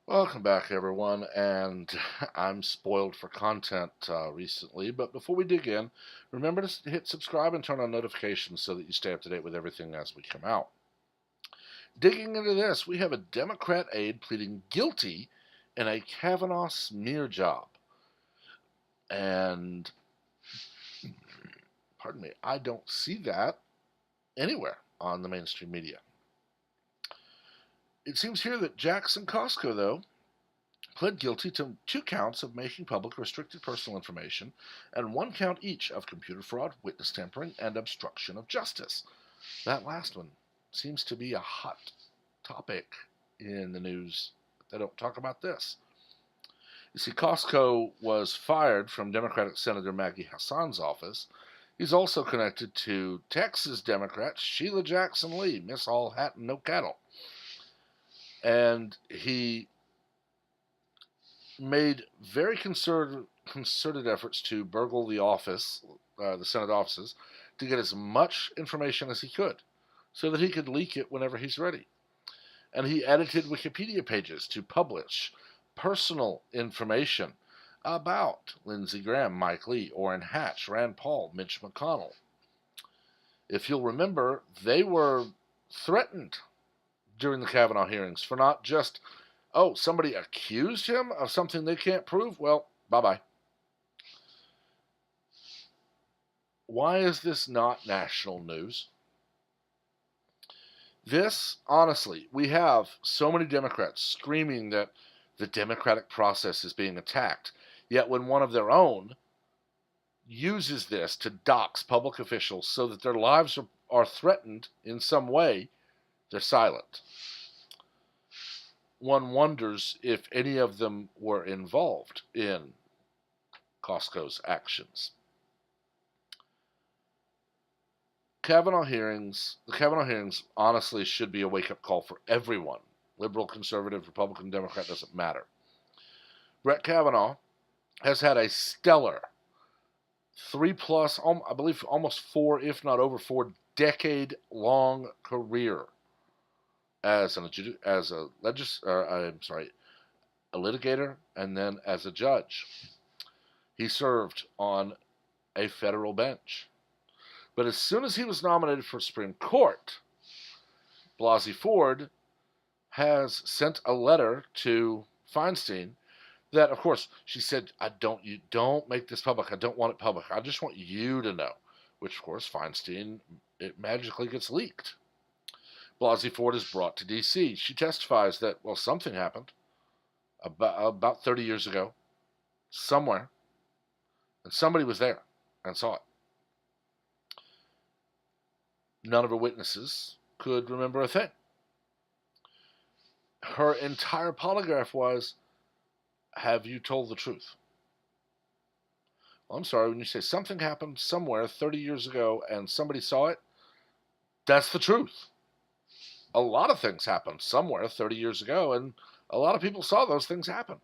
Welcome back, everyone, and I'm spoiled for content recently, but before we dig in, remember to hit subscribe and turn on notifications so that you stay up to date with everything as we come out. Digging into this, we have a Democrat aide pleading guilty in a Kavanaugh smear job. And, pardon me, I don't see that anywhere on the mainstream media. It seems here that Jackson Costco, though, pled guilty to 2 counts of making public restricted personal information and 1 count each of computer fraud, witness tampering, and obstruction of justice. That last one seems to be a hot topic in the news. They don't talk about this. You see, Costco was fired from Democratic Senator Maggie Hassan's office. He's also connected to Texas Democrat Sheila Jackson Lee, Miss All Hat and No Cattle. And he made very concerted efforts to burgle the office, the Senate offices, to get as much information as he could so that he could leak it whenever he's ready. And he edited Wikipedia pages to publish personal information about Lindsey Graham, Mike Lee, Orrin Hatch, Rand Paul, Mitch McConnell. If you'll remember, they were threatened during the Kavanaugh hearings for not just somebody accused him of something they can't prove? Well, bye-bye. Why is this not national news? This, honestly, we have so many Democrats screaming that the democratic process is being attacked, yet when one of their own uses this to dox public officials so that their lives are threatened in some way, they're silent. One wonders if any of them were involved in Costco's actions. The Kavanaugh hearings honestly should be a wake-up call for everyone. Liberal, conservative, Republican, Democrat, doesn't matter. Brett Kavanaugh has had a stellar 3+, I believe almost 4, if not over 4 decade-long career as a litigator and then as a judge. He served on a federal bench. But as soon as he was nominated for Supreme Court, Blasey Ford has sent a letter to Feinstein that, of course, she said, you don't make this public. I don't want it public. I just want you to know. Which, of course, Feinstein, it magically gets leaked. Blasey Ford is brought to D.C. She testifies that, something happened about 30 years ago, somewhere, and somebody was there and saw it. None of her witnesses could remember a thing. Her entire polygraph was, have you told the truth? Well, I'm sorry, when you say something happened somewhere 30 years ago and somebody saw it, that's the truth. A lot of things happened somewhere 30 years ago, and a lot of people saw those things happen.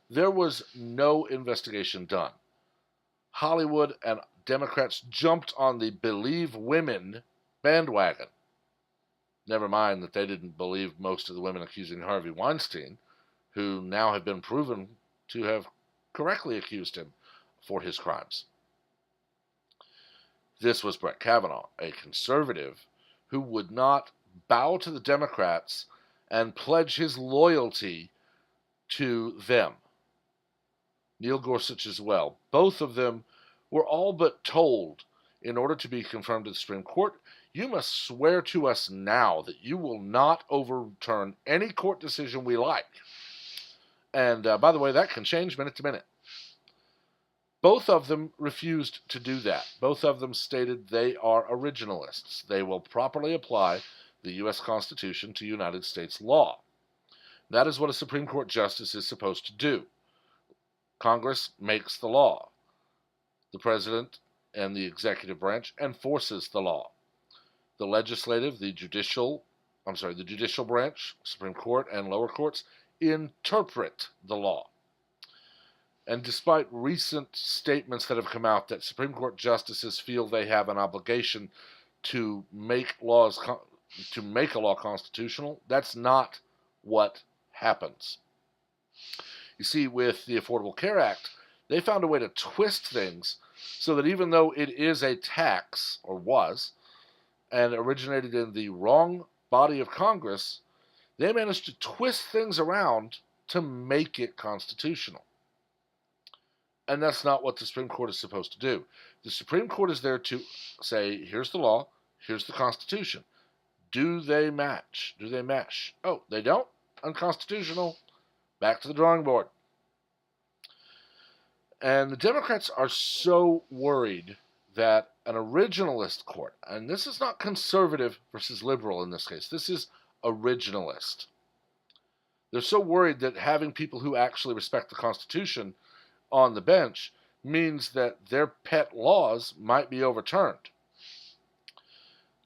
There was no investigation done. Hollywood and Democrats jumped on the Believe Women bandwagon. Never mind that they didn't believe most of the women accusing Harvey Weinstein, who now have been proven to have correctly accused him for his crimes. This was Brett Kavanaugh, a conservative who would not bow to the Democrats and pledge his loyalty to them. Neil Gorsuch as well. Both of them were all but told, in order to be confirmed to the Supreme Court, you must swear to us now that you will not overturn any court decision we like. And by the way, that can change minute to minute. Both of them refused to do that. Both of them stated they are originalists. They will properly apply the U.S. Constitution to United States law. That is what a Supreme Court justice is supposed to do. Congress makes the law. The president and the executive branch enforces the law. The legislative, the judicial branch, Supreme Court and lower courts, interpret the law. And despite recent statements that have come out that Supreme Court justices feel they have an obligation to make a law constitutional, that's not what happens. You see, with the Affordable Care Act, they found a way to twist things so that even though it is a tax, or was, and originated in the wrong body of Congress, they managed to twist things around to make it constitutional. And that's not what the Supreme Court is supposed to do. The Supreme Court is there to say, here's the law, here's the Constitution. Do they match? Do they mesh? Oh, they don't? Unconstitutional. Back to the drawing board. And the Democrats are so worried that an originalist court, and this is not conservative versus liberal in this case, this is originalist. They're so worried that having people who actually respect the Constitution on the bench means that their pet laws might be overturned.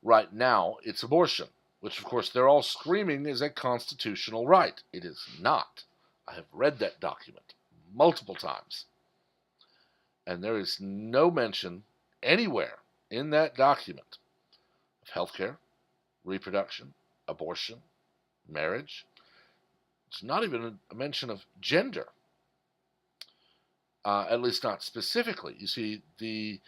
Right now, it's abortion, which of course they're all screaming is a constitutional right. It is not. I have read that document multiple times. And there is no mention anywhere in that document of healthcare, reproduction, abortion, marriage. It's not even a mention of gender. At least not specifically. You see, the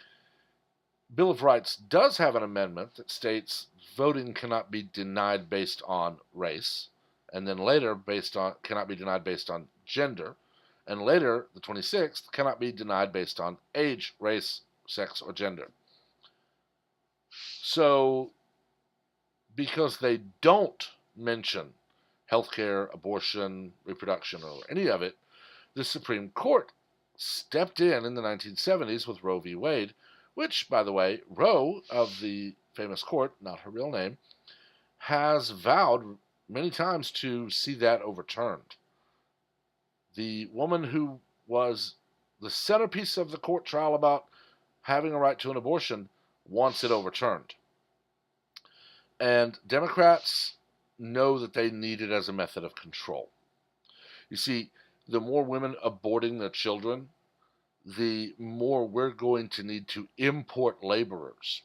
Bill of Rights does have an amendment that states voting cannot be denied based on race, and then later cannot be denied based on gender, and later, the 26th, cannot be denied based on age, race, sex, or gender. So, because they don't mention healthcare, abortion, reproduction, or any of it, the Supreme Court stepped in the 1970s with Roe v. Wade, which, by the way, Roe, of the famous court, not her real name, has vowed many times to see that overturned. The woman who was the centerpiece of the court trial about having a right to an abortion wants it overturned. And Democrats know that they need it as a method of control. You see, the more women aborting their children, the more we're going to need to import laborers.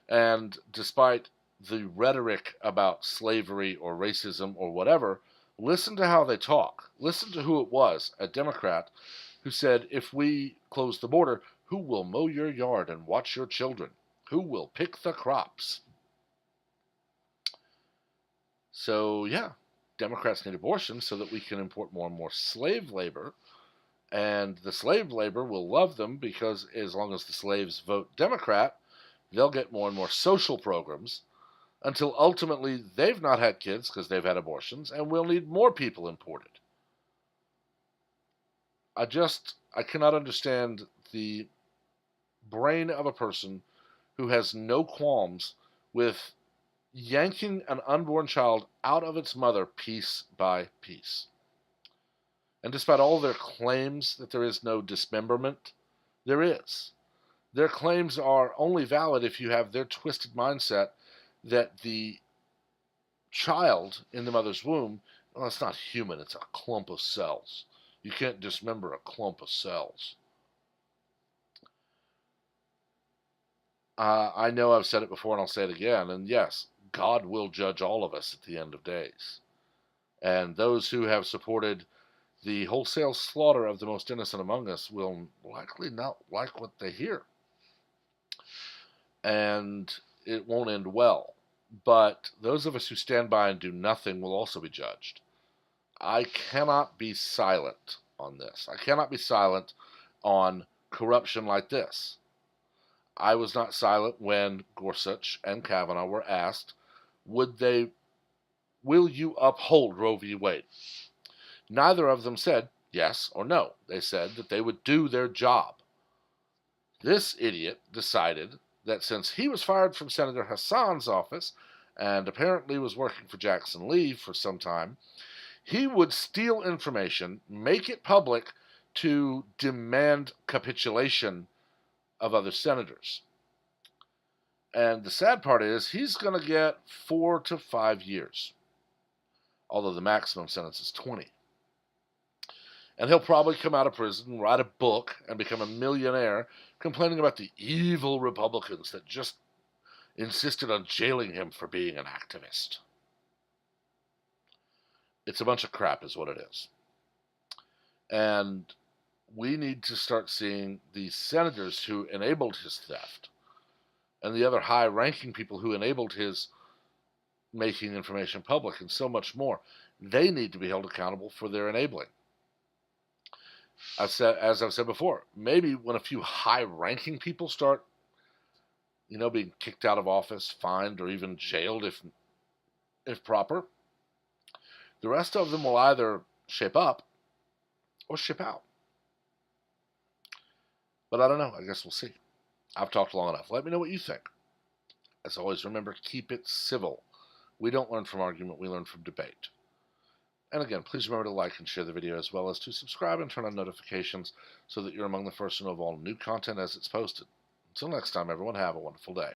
And despite the rhetoric about slavery or racism or whatever, listen to how they talk. Listen to who it was, a Democrat, who said, if we close the border, who will mow your yard and watch your children? Who will pick the crops? So, yeah, Democrats need abortion so that we can import more and more slave labor. And the slave labor will love them because as long as the slaves vote Democrat, they'll get more and more social programs until ultimately they've not had kids because they've had abortions, and we'll need more people imported. I cannot understand the brain of a person who has no qualms with yanking an unborn child out of its mother piece by piece. And despite all their claims that there is no dismemberment, there is. Their claims are only valid if you have their twisted mindset that the child in the mother's womb, well, it's not human, it's a clump of cells. You can't dismember a clump of cells. I know I've said it before and I'll say it again, and yes, God will judge all of us at the end of days. And those who have supported the wholesale slaughter of the most innocent among us will likely not like what they hear. And it won't end well. But those of us who stand by and do nothing will also be judged. I cannot be silent on this. I cannot be silent on corruption like this. I was not silent when Gorsuch and Kavanaugh were asked, will you uphold Roe v. Wade? Neither of them said yes or no. They said that they would do their job. This idiot decided that since he was fired from Senator Hassan's office and apparently was working for Jackson Lee for some time, he would steal information, make it public to demand capitulation of other senators. And the sad part is he's going to get 4 to 5 years, although the maximum sentence is 20. And he'll probably come out of prison, write a book, and become a millionaire, complaining about the evil Republicans that just insisted on jailing him for being an activist. It's a bunch of crap is what it is. And we need to start seeing the senators who enabled his theft and the other high-ranking people who enabled his making information public and so much more. They need to be held accountable for their enabling. As I've said before, maybe when a few high-ranking people start, being kicked out of office, fined, or even jailed if proper, the rest of them will either shape up or ship out. But I don't know. I guess we'll see. I've talked long enough. Let me know what you think. As always, remember, keep it civil. We don't learn from argument, we learn from debate. And again, please remember to like and share the video, as well as to subscribe and turn on notifications so that you're among the first to know of all new content as it's posted. Until next time, everyone, have a wonderful day.